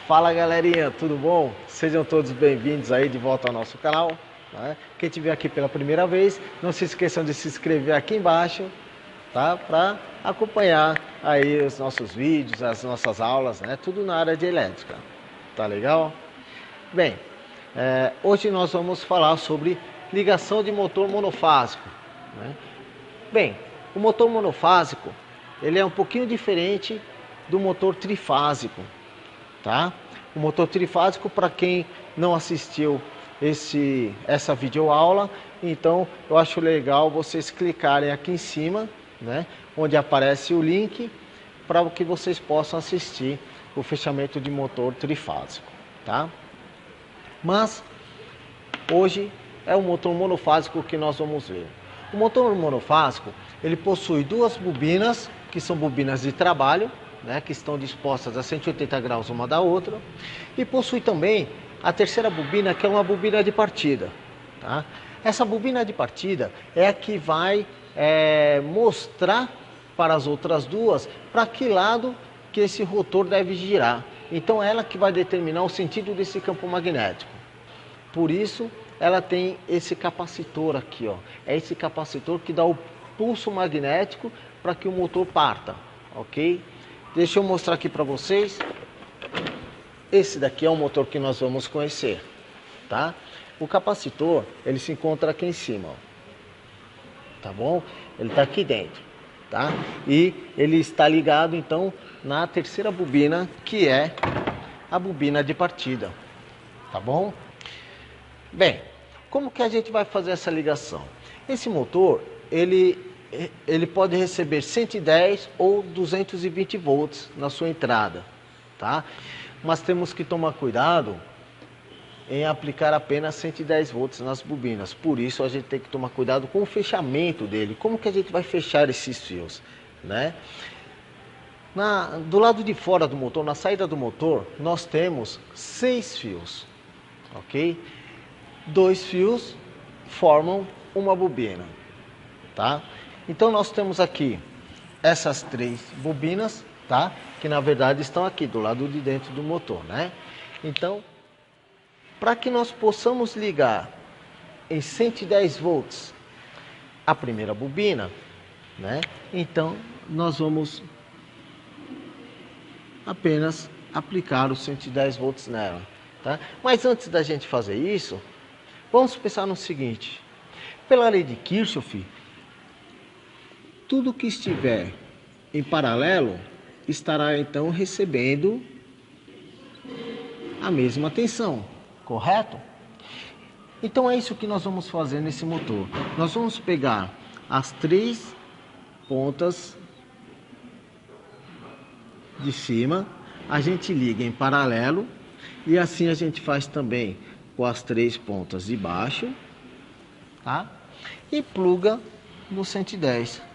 Fala galerinha, tudo bom? Sejam todos bem-vindos aí de volta ao nosso canal, né? Quem estiver aqui pela primeira vez, não se esqueçam de se inscrever aqui embaixo, tá? Para acompanhar aí os nossos vídeos, as nossas aulas, né? Tudo na área de elétrica, tá legal? Bem, hoje nós vamos falar sobre ligação de motor monofásico, né? Bem, o motor monofásico, ele é um pouquinho diferente do motor trifásico. Tá? O motor trifásico, para quem não assistiu essa videoaula, então eu acho legal vocês clicarem aqui em cima, né, onde aparece o link, para que vocês possam assistir o fechamento de motor trifásico. Tá? Mas hoje é o motor monofásico que nós vamos ver. O motor monofásico, ele possui duas bobinas, que são bobinas de trabalho, né, que estão dispostas a 180 graus uma da outra, e possui também a terceira bobina, que é uma bobina de partida. Tá? Essa bobina de partida é a que vai mostrar para as outras duas para que lado que esse rotor deve girar. Então ela que vai determinar o sentido desse campo magnético. Por isso ela tem esse capacitor aqui, ó. É esse capacitor que dá o pulso magnético para que o motor parta, ok? Deixa eu mostrar aqui para vocês. Esse daqui é o motor que nós vamos conhecer, tá? O capacitor, ele se encontra aqui em cima, ó. Tá bom? Ele está aqui dentro, tá? E ele está ligado, então, na terceira bobina, que é a bobina de partida, tá bom? Bem, como que a gente vai fazer essa ligação? Esse motor, ele pode receber 110 ou 220 volts na sua entrada, tá? Mas temos que tomar cuidado em aplicar apenas 110 volts nas bobinas. Por isso a gente tem que tomar cuidado com o fechamento dele. Como que a gente vai fechar esses fios, né? Do lado de fora do motor, na saída do motor, nós temos 6 fios, ok? 2 fios formam uma bobina, tá? Então nós temos aqui essas 3 bobinas, tá? Que na verdade estão aqui do lado de dentro do motor, né? Então, para que nós possamos ligar em 110 volts a primeira bobina, né? Então nós vamos apenas aplicar os 110 volts nela, tá? Mas antes da gente fazer isso, vamos pensar no seguinte: pela lei de Kirchhoff, tudo que estiver em paralelo estará então recebendo a mesma tensão, correto? Então é isso que nós vamos fazer nesse motor. Nós vamos pegar as 3 pontas de cima, a gente liga em paralelo e assim a gente faz também com as 3 pontas de baixo, tá? E pluga no 110.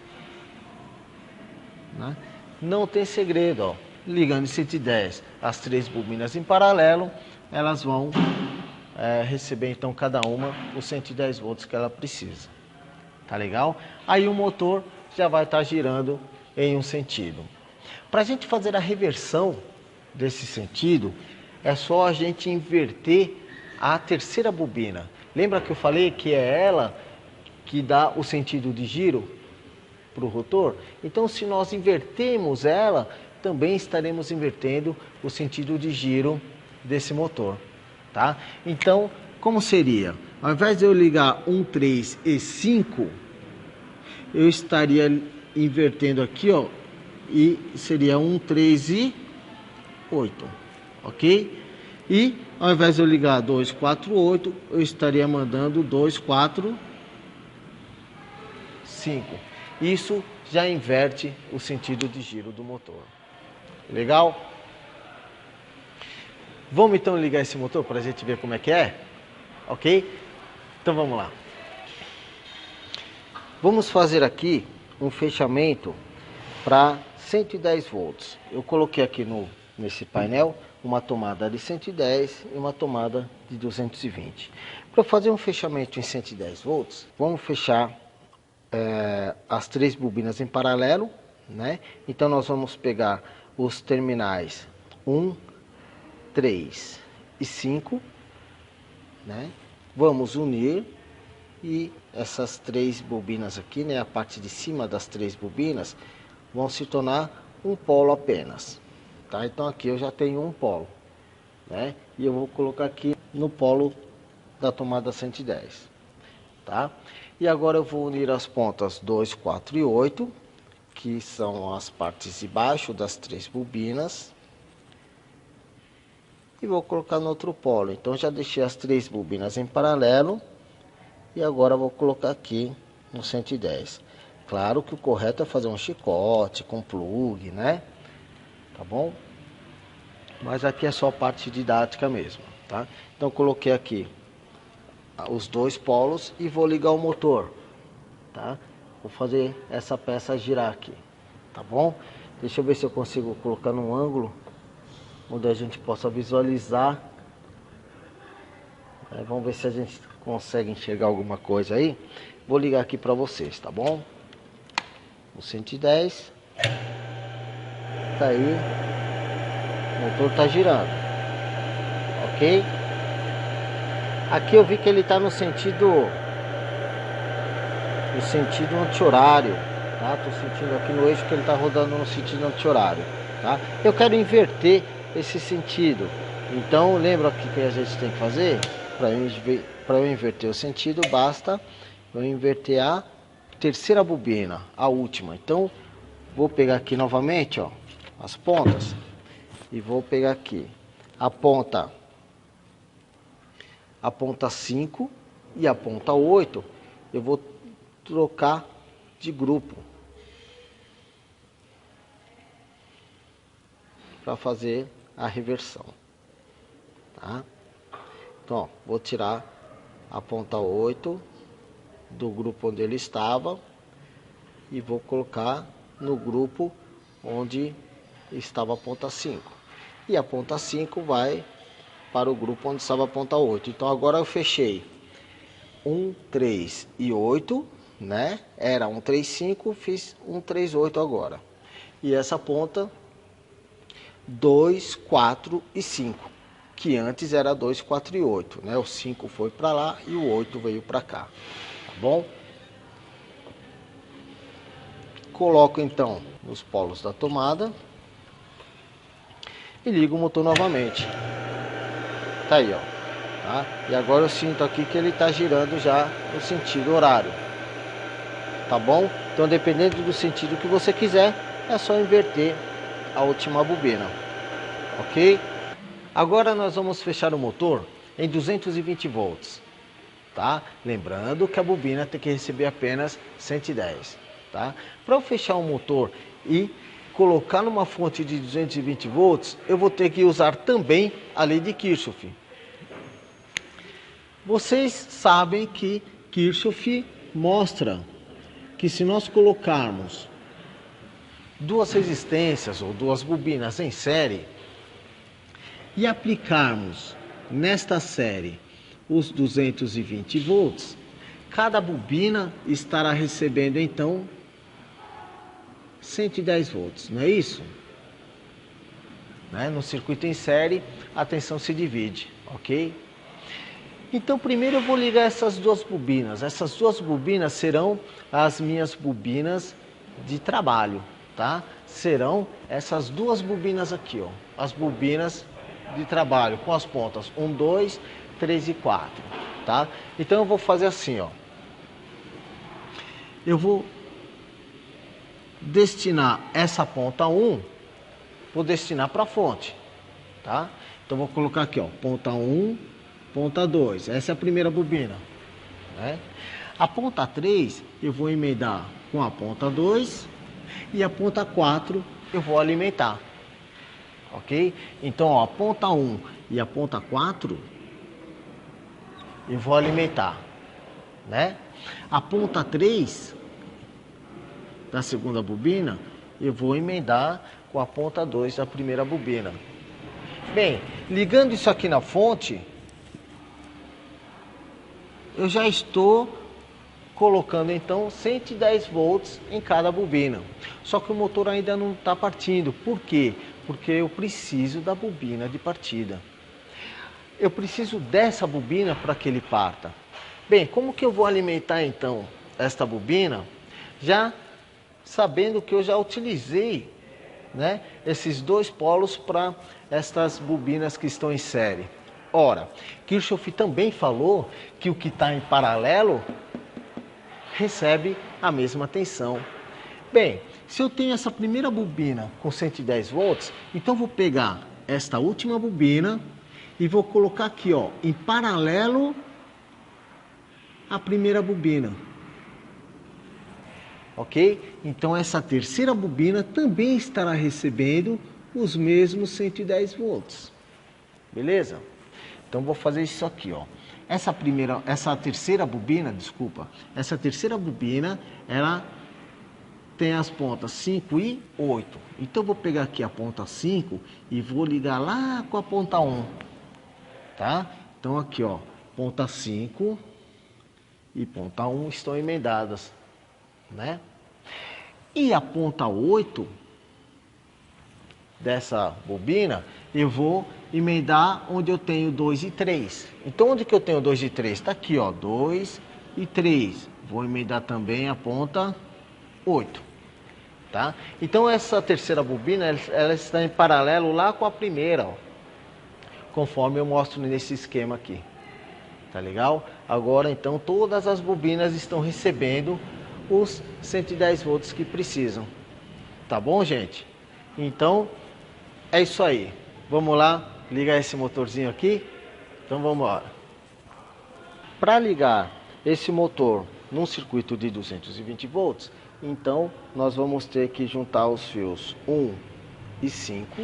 Né? Não tem segredo, ó. Ligando em 110, as 3 bobinas em paralelo, elas vão receber então cada uma os 110 volts que ela precisa. Tá legal? Aí o motor já vai estar girando em um sentido. Para a gente fazer a reversão desse sentido, é só a gente inverter a terceira bobina. Lembra que eu falei que é ela que dá o sentido de giro para o rotor? Então, se nós invertermos ela, também estaremos invertendo o sentido de giro desse motor, tá? Então, como seria? Ao invés de eu ligar 1, 3 e 5, eu estaria invertendo aqui, ó, e seria 1, 3 e 8, ok? E ao invés de eu ligar 2, 4, 8, eu estaria mandando 2, 4, 5. Isso já inverte o sentido de giro do motor. Legal? Vamos então ligar esse motor para a gente ver como é que é? Ok? Então vamos lá. Vamos fazer aqui um fechamento para 110 volts. Eu coloquei aqui nesse painel uma tomada de 110 e uma tomada de 220. Para fazer um fechamento em 110 volts, vamos fechar as 3 bobinas em paralelo, né? Então nós vamos pegar os terminais 1, 3 e 5, né? Vamos unir e essas 3 bobinas aqui, né? A parte de cima das 3 bobinas vão se tornar um polo apenas, tá? Então aqui eu já tenho um polo, né? E eu vou colocar aqui no polo da tomada 110, tá? E agora eu vou unir as pontas 2, 4 e 8, que são as partes de baixo das 3 bobinas, e vou colocar no outro polo. Então já deixei as 3 bobinas em paralelo e agora vou colocar aqui no 110. Claro que o correto é fazer um chicote com plug, né? Tá bom? Mas aqui é só a parte didática mesmo, tá? Então coloquei aqui os 2 polos e vou ligar o motor, tá? Vou fazer essa peça girar aqui, tá bom? Deixa eu ver se eu consigo colocar num ângulo onde a gente possa visualizar. Vamos ver se a gente consegue enxergar alguma coisa aí. Vou ligar aqui para vocês, tá bom? O 110 tá aí, o motor tá girando, ok? Aqui eu vi que ele tá no sentido anti-horário, tá? Tô sentindo aqui no eixo que ele tá rodando no sentido anti-horário, tá? Eu quero inverter esse sentido, então lembra o que a gente tem que fazer? Para eu inverter o sentido, basta eu inverter a terceira bobina, a última. Então vou pegar aqui novamente, ó, as pontas, e vou pegar aqui a ponta 5 e a ponta 8, eu vou trocar de grupo para fazer a reversão, tá? Então, ó, vou tirar a ponta 8 do grupo onde ele estava e vou colocar no grupo onde estava a ponta 5. E a ponta 5 vai para o grupo onde estava a ponta 8. Então agora eu fechei 1, 3 e 8, né? Era 1, 3, 5, fiz 1, 3, 8 agora. E essa ponta 2, 4 e 5, que antes era 2, 4 e 8, né? O 5 foi para lá e o 8 veio para cá, tá bom? Coloco então nos polos da tomada e ligo o motor novamente. Tá aí, ó, tá? E agora eu sinto aqui que ele está girando já no sentido horário, tá bom? Então, dependendo do sentido que você quiser, é só inverter a última bobina, ok? Agora nós vamos fechar o motor em 220 volts, tá? Lembrando que a bobina tem que receber apenas 110, tá? Para eu fechar o motor e colocar numa fonte de 220 volts, eu vou ter que usar também a lei de Kirchhoff. Vocês sabem que Kirchhoff mostra que se nós colocarmos 2 resistências ou 2 bobinas em série e aplicarmos nesta série os 220 volts, cada bobina estará recebendo então 110 volts, não é isso? Né? No circuito em série, a tensão se divide, ok? Então primeiro eu vou ligar essas 2 bobinas. Essas 2 bobinas serão as minhas bobinas de trabalho, tá? Serão essas 2 bobinas aqui, ó, as bobinas de trabalho com as pontas 1, 2, 3 e 4, tá? Então eu vou fazer assim, ó. Eu vou destinar essa ponta 1, vou destinar para a fonte, tá? Então vou colocar aqui, ó, ponta 1, ponta 2, essa é a primeira bobina, né? A ponta 3 eu vou emendar com a ponta 2 e a ponta 4 eu vou alimentar, ok? Então, ó, a ponta 1 e a ponta 4 eu vou alimentar, né? A ponta 3 da segunda bobina eu vou emendar com a ponta 2 da primeira bobina. Bem, ligando isso aqui na fonte, eu já estou colocando então 110 volts em cada bobina. Só que o motor ainda não está partindo. Por quê? Porque eu preciso da bobina de partida. Eu preciso dessa bobina para que ele parta. Bem, como que eu vou alimentar então esta bobina? Já sabendo que eu já utilizei, né, esses dois polos para estas bobinas que estão em série. Ora, Kirchhoff também falou que o que está em paralelo recebe a mesma tensão. Bem, se eu tenho essa primeira bobina com 110 volts, então vou pegar esta última bobina e vou colocar aqui, ó, em paralelo à primeira bobina. Ok? Então essa terceira bobina também estará recebendo os mesmos 110 volts. Beleza? Então vou fazer isso aqui, ó. Essa terceira bobina, ela tem as pontas 5 e 8. Então eu vou pegar aqui a ponta 5 e vou ligar lá com a ponta 1. Tá? Então aqui, ó, ponta 5 e ponta 1 estão emendadas, né? E a ponta 8 dessa bobina, eu vou emendar onde eu tenho 2 e 3. Então, onde que eu tenho 2 e 3? Está aqui, ó, 2 e 3. Vou emendar também a ponta 8. Tá? Então, essa terceira bobina, ela está em paralelo lá com a primeira, ó, conforme eu mostro nesse esquema aqui. Tá legal? Agora, então, todas as bobinas estão recebendo os 110 volts que precisam. Tá bom, gente? Então, é isso aí. Vamos lá ligar esse motorzinho aqui? Então, vamos lá. Para ligar esse motor num circuito de 220 volts, então, nós vamos ter que juntar os fios 1 e 5.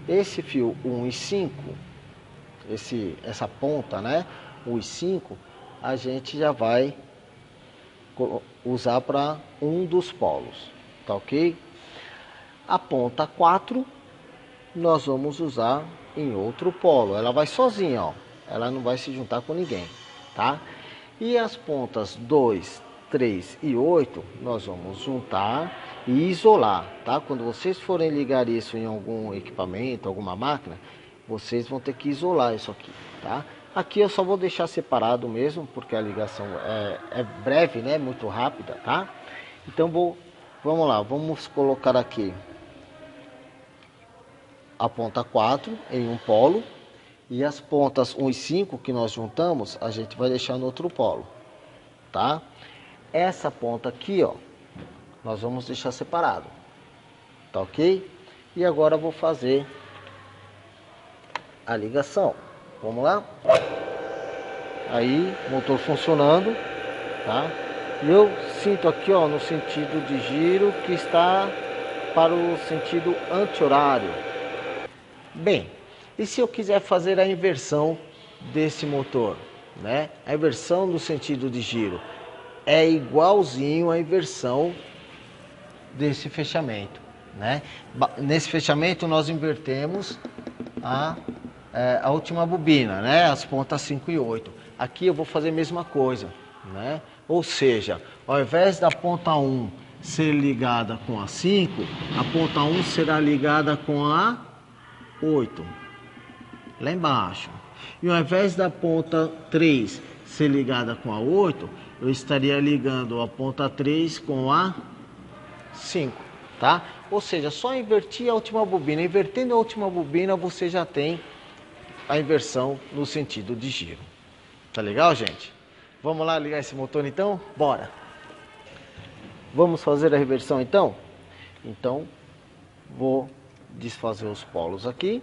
Esse fio 1 e 5, essa ponta, né? 1 e 5, a gente já vai usar para um dos polos, tá ok? A ponta 4 nós vamos usar em outro polo. Ela vai sozinha, ó. Ela não vai se juntar com ninguém, tá? E as pontas 2, 3 e 8 nós vamos juntar e isolar, tá? Quando vocês forem ligar isso em algum equipamento, alguma máquina, vocês vão ter que isolar isso aqui, tá? Aqui eu só vou deixar separado mesmo, porque a ligação é breve, né? Muito rápida, tá? Então vamos lá, vamos colocar aqui a ponta 4 em um polo e as pontas 1 e 5 que nós juntamos, a gente vai deixar no outro polo, tá? Essa ponta aqui, ó, nós vamos deixar separado, tá ok? E agora eu vou fazer a ligação. Vamos lá? Aí, motor funcionando, tá? E eu sinto aqui, ó, no sentido de giro que está para o sentido anti-horário. Bem, e se eu quiser fazer a inversão desse motor, né? A inversão do sentido de giro é igualzinho à inversão desse fechamento, né? Nesse fechamento nós invertemos a última bobina, né? As pontas 5 e 8. Aqui eu vou fazer a mesma coisa, né? Ou seja, ao invés da ponta 1 ser ligada com a 5, a ponta 1 será ligada com a 8, lá embaixo. E ao invés da ponta 3 ser ligada com a 8, eu estaria ligando a ponta 3 com a 5, tá? Ou seja, só invertir a última bobina. Invertendo a última bobina, você já tem a inversão no sentido de giro. Tá legal, gente? Vamos lá ligar esse motor então? Bora! Vamos fazer a reversão então? Então, vou desfazer os polos aqui,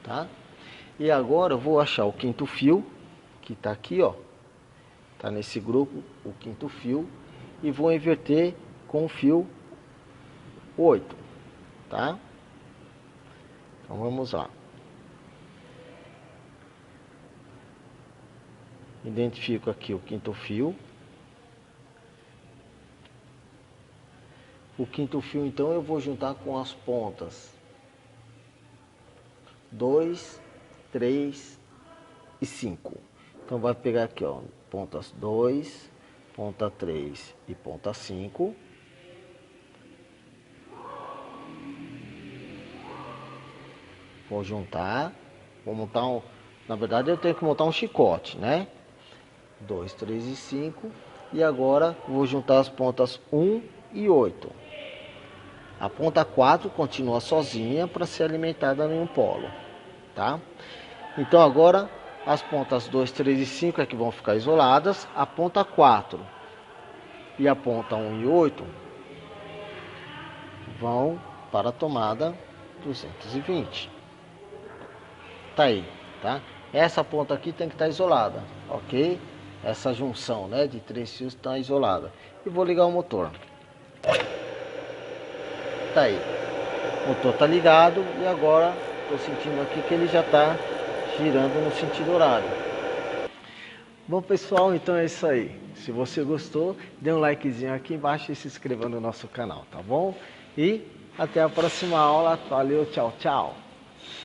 tá? E agora eu vou achar o quinto fio, que tá aqui, ó. Tá nesse grupo, o quinto fio, e vou inverter com o fio 8, tá? Então vamos lá. Identifico aqui o quinto fio. O quinto fio, então, eu vou juntar com as pontas 2, 3 e 5. Então vai pegar aqui, ó, pontas 2, ponta 3 e ponta 5. Vou juntar, vou montar um, na verdade eu tenho que montar um chicote, né? 2, 3 e 5. E agora vou juntar as pontas 1 e 8. A ponta 4 continua sozinha para ser alimentada em um polo, tá? Então agora as pontas 2, 3 e 5 é que vão ficar isoladas. A ponta 4 e a ponta 1 e 8 vão para a tomada 220. Tá aí, tá? Essa ponta aqui tem que estar isolada, ok? Essa junção, né, de 3 fios está isolada. E vou ligar o motor. Tá aí. O motor tá ligado e agora estou sentindo aqui que ele já está girando no sentido horário. Bom pessoal, então é isso aí. Se você gostou, dê um likezinho aqui embaixo e se inscreva no nosso canal, tá bom? E até a próxima aula. Valeu, tchau, tchau.